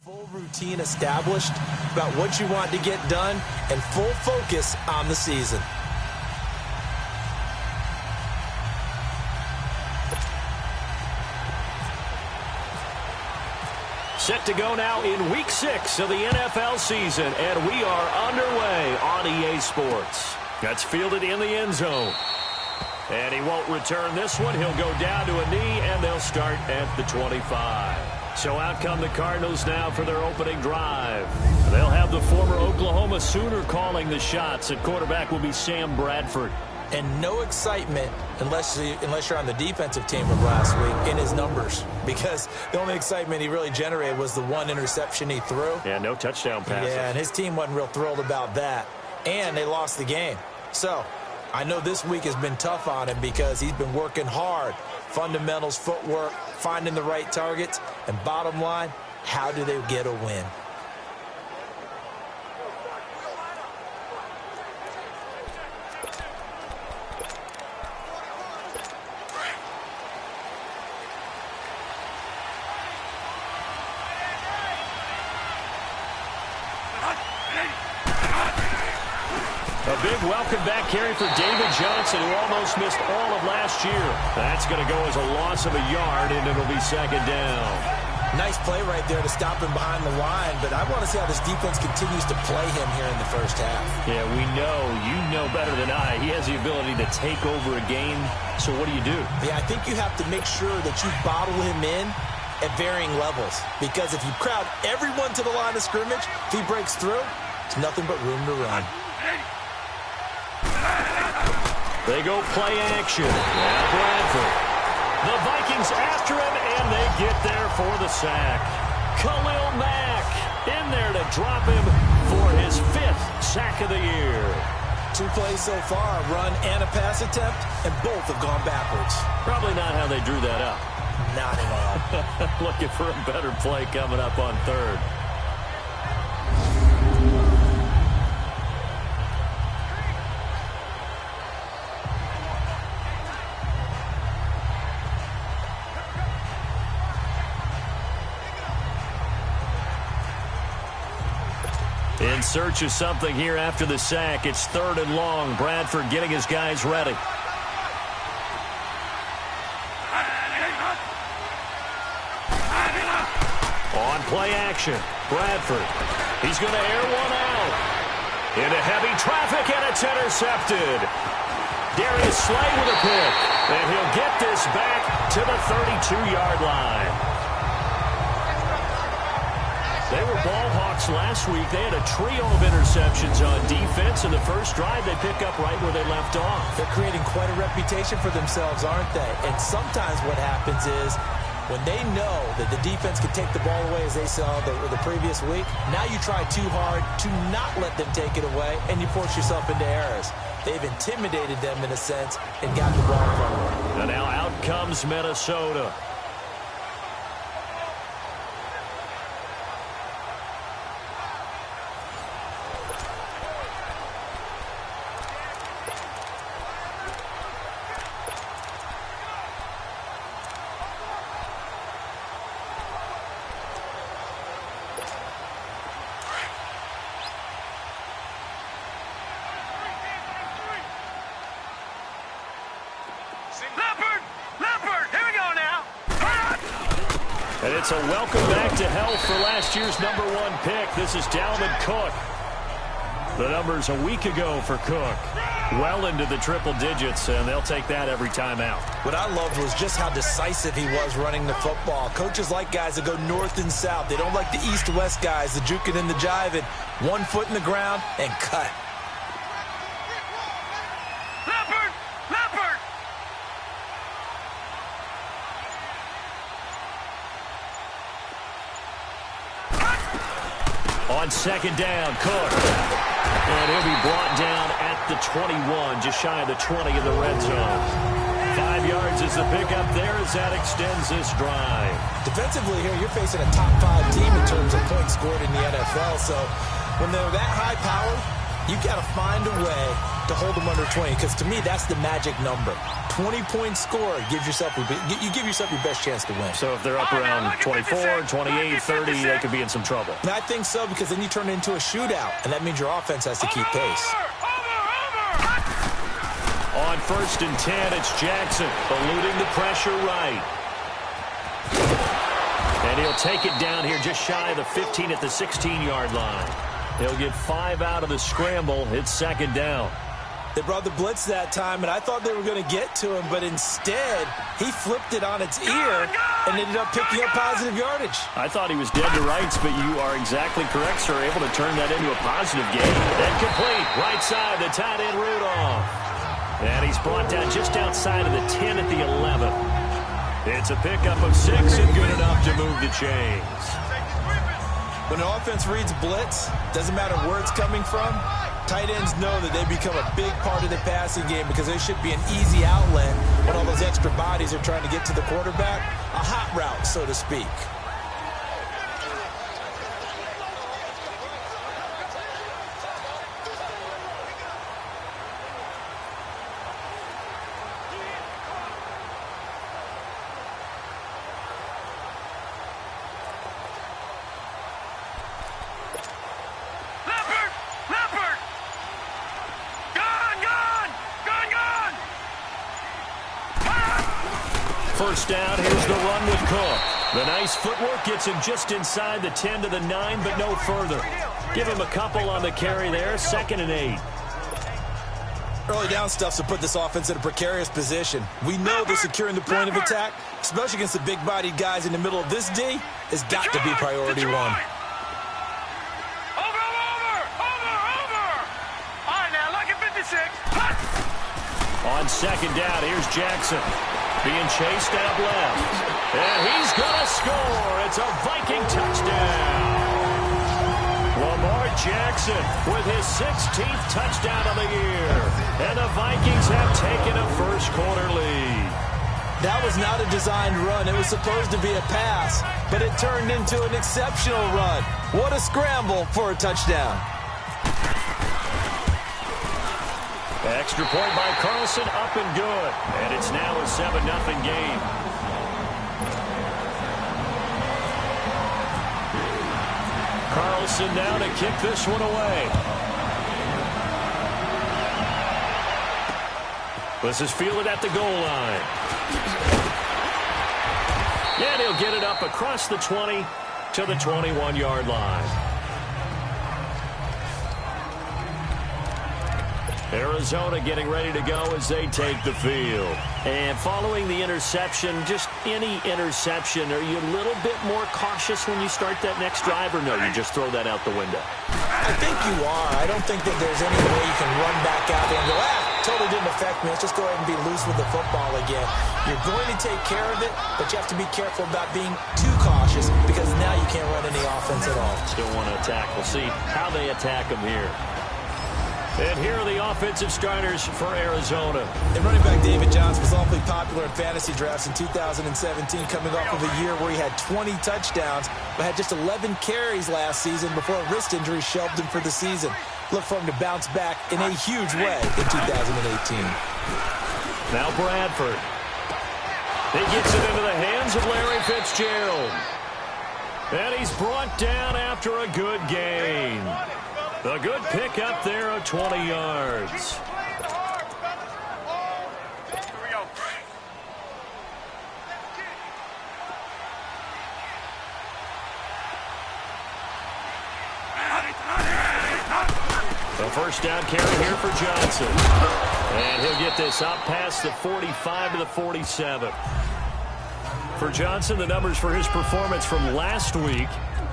Full routine established about what you want to get done and full focus on the season. Set to go now in Week 6 of the NFL season, and we are underway on EA Sports. That's fielded in the end zone. And he won't return this one. He'll go down to a knee, and they'll start at the 25. So out come the Cardinals now for their opening drive. They'll have the former Oklahoma Sooner calling the shots. At quarterback will be Sam Bradford. And no excitement unless you're on the defensive team of last week in his numbers, because the only excitement he really generated was the one interception he threw. Yeah, no touchdown passes. Yeah, and his team wasn't real thrilled about that. And they lost the game. So I know this week has been tough on him because he's been working hard. Fundamentals, footwork, finding the right targets, and bottom line, how do they get a win? A big welcome back carry for David Johnson, who almost missed all of last year. That's going to go as a loss of a yard, and it'll be second down. Nice play right there to stop him behind the line, but I want to see how this defense continues to play him here in the first half. Yeah, we know. You know better than I. He has the ability to take over a game, so what do you do? Yeah, I think you have to make sure that you bottle him in at varying levels, because if you crowd everyone to the line of scrimmage, if he breaks through, it's nothing but room to run. They go play action. Now Bradford. The Vikings after him, and they get there for the sack. Khalil Mack in there to drop him for his 5th sack of the year. 2 plays so far, a run and a pass attempt, and both have gone backwards. Probably not how they drew that up. Not at all. Looking for a better play coming up on 3rd. In search of something here after the sack. It's 3rd and long. Bradford getting his guys ready. On play action, Bradford. He's going to air one out. Into heavy traffic, and it's intercepted. Darius Slay with a pick. And he'll get this back to the 32-yard line. They were ball hawks last week. They had a trio of interceptions on defense. In the first drive, they pick up right where they left off. They're creating quite a reputation for themselves, aren't they? And sometimes what happens is when they know that the defense can take the ball away, as they saw the previous week, now you try too hard to not let them take it away, and you force yourself into errors. They've intimidated them in a sense and got the ball from them. And now out comes Minnesota. And it's a welcome back to health for last year's #1 pick. This is Dalvin Cook. The numbers a week ago for Cook. Well into the triple digits, and they'll take that every time out. What I loved was just how decisive he was running the football. Coaches like guys that go north and south. They don't like the east-west guys, the juking and the jiving. 1 foot in the ground and cut. On second down, Cook. And he'll be brought down at the 21, just shy of the 20 in the red zone. 5 yards is the pickup there as that extends this drive. Defensively here, you're facing a top 5 team in terms of points scored in the NFL. So when they're that high-powered, You've got to find a way to hold them under 20, because to me, that's the magic number. 20-point score gives yourself you give yourself your best chance to win. So if they're up around 24, 28, 30, they could be in some trouble. And I think so, because then you turn it into a shootout, and that means your offense has to keep pace. On 1st and 10, it's Jackson, eluding the pressure right. And he'll take it down here just shy of the 15 at the 16-yard line. He'll get 5 out of the scramble. It's 2nd down. They brought the blitz that time, and I thought they were going to get to him, but instead, he flipped it on its ear and ended up picking up positive yardage. I thought he was dead to rights, but you are exactly correct, sir. Able to turn that into a positive gain. And complete. Right side, the tight end Rudolph. And he's brought down just outside of the 10 at the 11. It's a pickup of 6 and good enough to move the chains. When an offense reads blitz, doesn't matter where it's coming from, tight ends know that they become a big part of the passing game, because there should be an easy outlet when all those extra bodies are trying to get to the quarterback. A hot route, so to speak. First down, here's the run with Cook. The nice footwork gets him just inside the 10 to the 9, but no further. Give him a couple on the carry there, 2nd and 8. Early down stuff's to put this offense in a precarious position. We know that securing the point of attack, especially against the big-bodied guys in the middle of this D, has got to be priority one. Over! All right, now, look at 56. On 2nd down, here's Jackson. Being chased out left. And he's going to score. It's a Viking touchdown. Lamar Jackson with his 16th touchdown of the year. And the Vikings have taken a first-quarter lead. That was not a designed run. It was supposed to be a pass, but it turned into an exceptional run. What a scramble for a touchdown. Extra point by Carlson, up and good. And it's now a 7-0 game. Carlson now to kick this one away. This is fielded at the goal line. And he'll get it up across the 20 to the 21-yard line. Arizona getting ready to go as they take the field. And following the interception, just any interception, are you a little bit more cautious when you start that next drive, or no, you just throw that out the window? I think you are. I don't think that there's any way you can run back out there and go, totally didn't affect me. Let's just go ahead and be loose with the football again. You're going to take care of it, but you have to be careful about being too cautious, because now you can't run any offense at all. Still want to attack. We'll see how they attack them here. And here are the offensive starters for Arizona. And running back David Johnson was awfully popular in fantasy drafts in 2017, coming off of a year where he had 20 touchdowns, but had just 11 carries last season before a wrist injury shelved him for the season. Look for him to bounce back in a huge way in 2018. Now Bradford. He gets it into the hands of Larry Fitzgerald. And he's brought down after a good gain. A good pick up there of 20 yards. A first down carry here for Johnson. And he'll get this up past the 45 to the 47. For Johnson, the numbers for his performance from last week: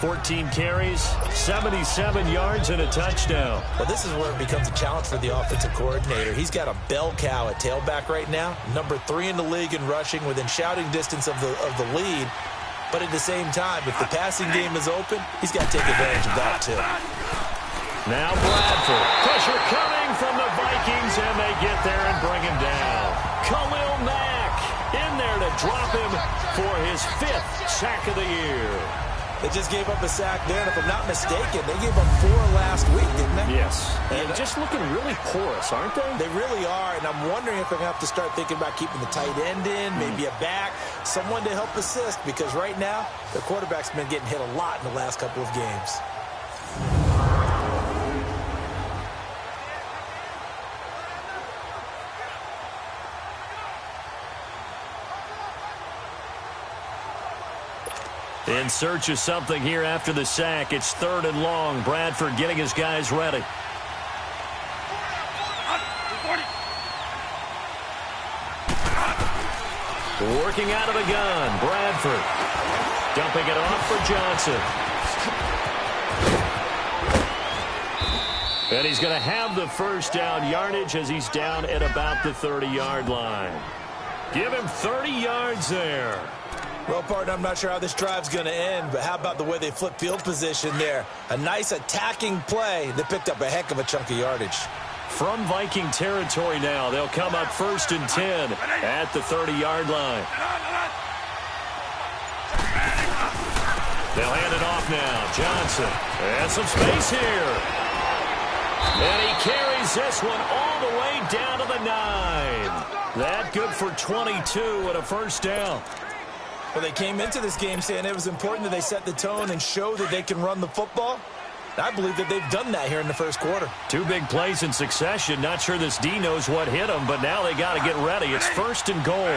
14 carries, 77 yards, and a touchdown. Well, this is where it becomes a challenge for the offensive coordinator. He's got a bell cow at tailback right now, number 3 in the league in rushing, within shouting distance of the lead. But at the same time, if the passing game is open, he's got to take advantage of that too. Now Bradford. Pressure coming from the Vikings, and they get there and bring him down. Khalil Mack in there to drop him for his 5th sack of the year. They just gave up a sack there, and if I'm not mistaken, they gave up 4 last week, didn't they? Yes. And just looking really porous, aren't they? They really are, and I'm wondering if they're going to have to start thinking about keeping the tight end in, maybe a back, someone to help assist, because right now, their quarterback's been getting hit a lot in the last couple of games. In search of something here after the sack. It's 3rd and long. Bradford getting his guys ready. Working out of the gun. Bradford dumping it off for Johnson. And he's going to have the first down yardage as he's down at about the 30-yard line. Give him 30 yards there. Well, partner, I'm not sure how this drive's going to end, but how about the way they flip field position there? A nice attacking play. They picked up a heck of a chunk of yardage. From Viking territory now, they'll come up 1st and 10 at the 30-yard line. They'll hand it off now. Johnson. And some space here. And he carries this one all the way down to the 9. That good for 22 and a first down. Well, they came into this game saying it was important that they set the tone and show that they can run the football. I believe that they've done that here in the first quarter. 2 big plays in succession. Not sure this D knows what hit them, but now they got to get ready. It's 1st and goal.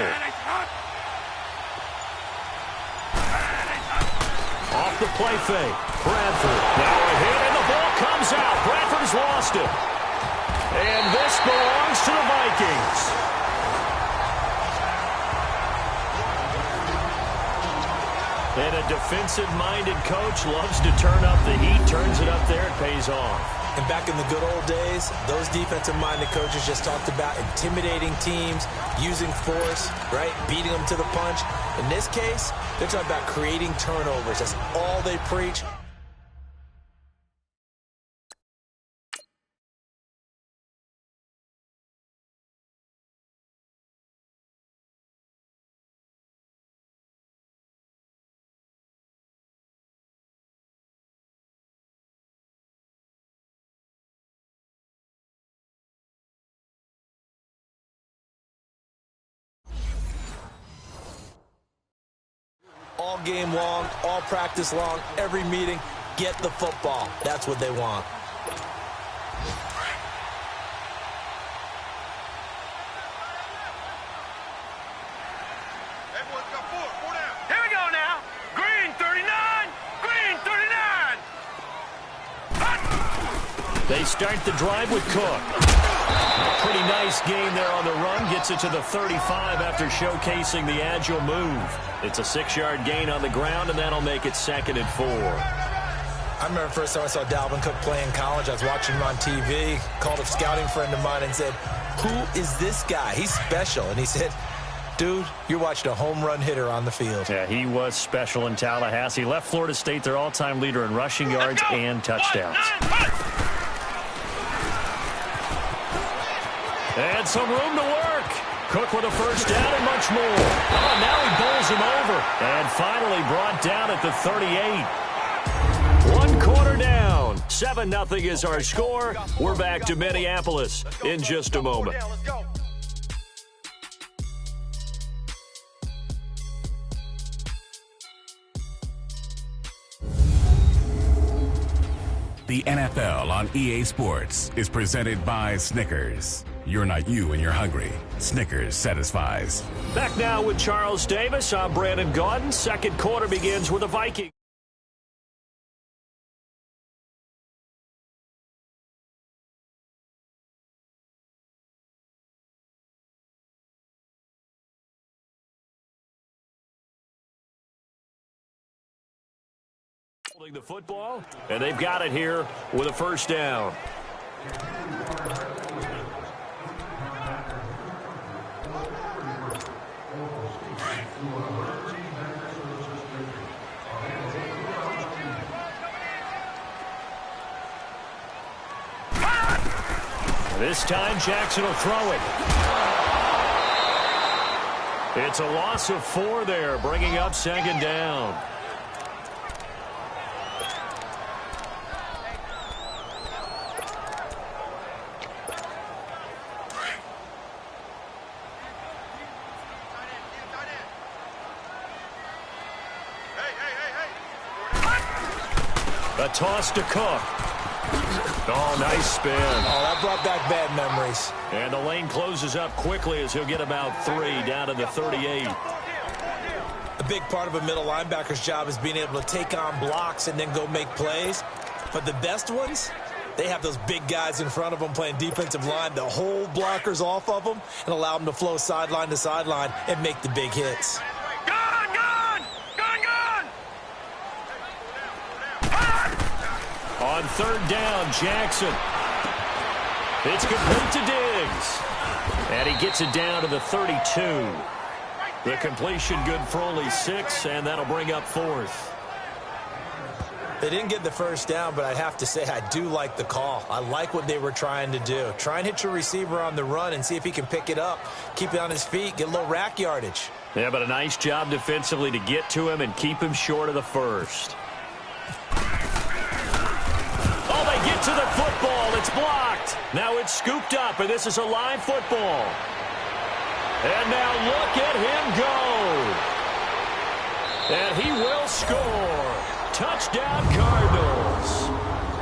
Off the play fake. Bradford. Now a hit, and the ball comes out. Bradford's lost it. And this belongs to the Vikings. And a defensive-minded coach loves to turn up the heat, turns it up there, it pays off. And back in the good old days, those defensive-minded coaches just talked about intimidating teams, using force, right, beating them to the punch. In this case, they're talking about creating turnovers. That's all they preach. All game long, all practice long, every meeting, get the football. That's what they want. Here we go now. Green 39. Green 39. They start the drive with Cook. Pretty nice game there on the run. Gets it to the 35 after showcasing the agile move. It's a 6-yard gain on the ground, and that'll make it 2nd and 4. I remember the first time I saw Dalvin Cook play in college. I was watching him on TV, called a scouting friend of mine and said, "Who is this guy? He's special." And he said, "Dude, you're watching a home run hitter on the field." Yeah, he was special in Tallahassee. Left Florida State their all-time leader in rushing yards and touchdowns. And some room to work. Cook with a first down and much more. Oh, now he bowls him over. And finally brought down at the 38. 1 quarter down. 7-0 is our score. We're back to Minneapolis in just a moment. The NFL on EA Sports is presented by Snickers. You're not you and you're hungry. Snickers satisfies. Back now with Charles Davis. I'm Brandon Gaudin. Second quarter begins with a Viking. Holding the football, and they've got it here with a first down. This time Jackson will throw it. It's a loss of 4 there, bringing up 2nd down. A toss to Cook. Oh, nice spin. Oh, that brought back bad memories. And the lane closes up quickly as he'll get about 3 down to the 38. A big part of a middle linebacker's job is being able to take on blocks and then go make plays. But the best ones, they have those big guys in front of them playing defensive line to hold blockers off of them and allow them to flow sideline to sideline and make the big hits. On third down, Jackson. It's complete to Diggs. And he gets it down to the 32. The completion good for only 6, and that'll bring up 4th. They didn't get the first down, but I have to say I do like the call. I like what they were trying to do. Try and hit your receiver on the run and see if he can pick it up, keep it on his feet, get a little rack yardage. Yeah, but a nice job defensively to get to him and keep him short of the first. Oh, they get to the football. It's blocked. Now it's scooped up, and this is a live football. And now look at him go. And he will score. Touchdown, Cardinals.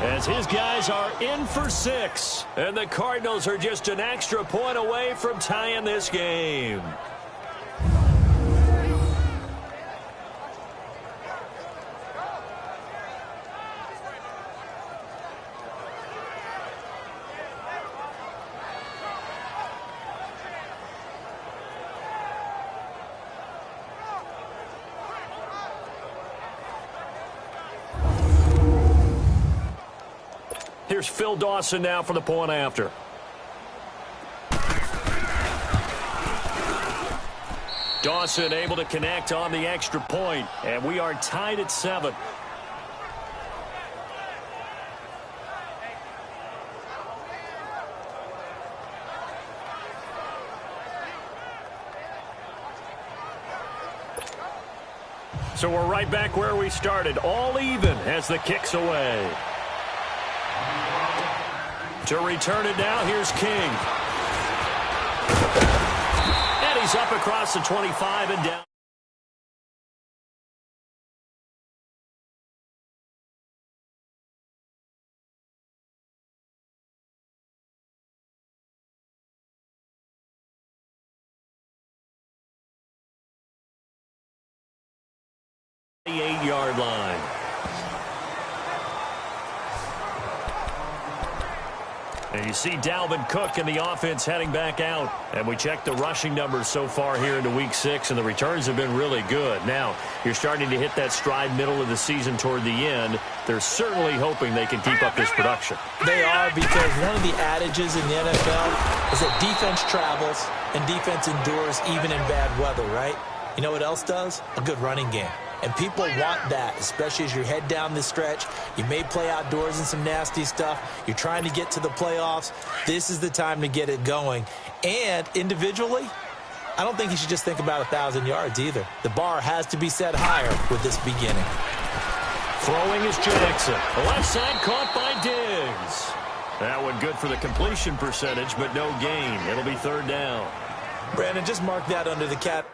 As his guys are in for 6. And the Cardinals are just an extra point away from tying this game. Here's Phil Dawson now for the point after. Dawson able to connect on the extra point, and we are tied at 7. So we're right back where we started, all even as the kick's away. To return it now, here's King. And he's up across the 25 and down. The 8-yard line. And you see Dalvin Cook and the offense heading back out. And we check the rushing numbers so far here into Week 6, and the returns have been really good. Now, you're starting to hit that stride middle of the season toward the end. They're certainly hoping they can keep up this production. They are, because one of the adages in the NFL is that defense travels and defense endures even in bad weather, right? You know what else does? A good running game. And people want that, especially as you head down the stretch. You may play outdoors in some nasty stuff. You're trying to get to the playoffs. This is the time to get it going. And individually, I don't think you should just think about 1,000 yards either. The bar has to be set higher with this beginning. Throwing is Jackson. The left side caught by Diggs. That one good for the completion percentage, but no gain. It'll be third down. Brandon, just mark that under the cap.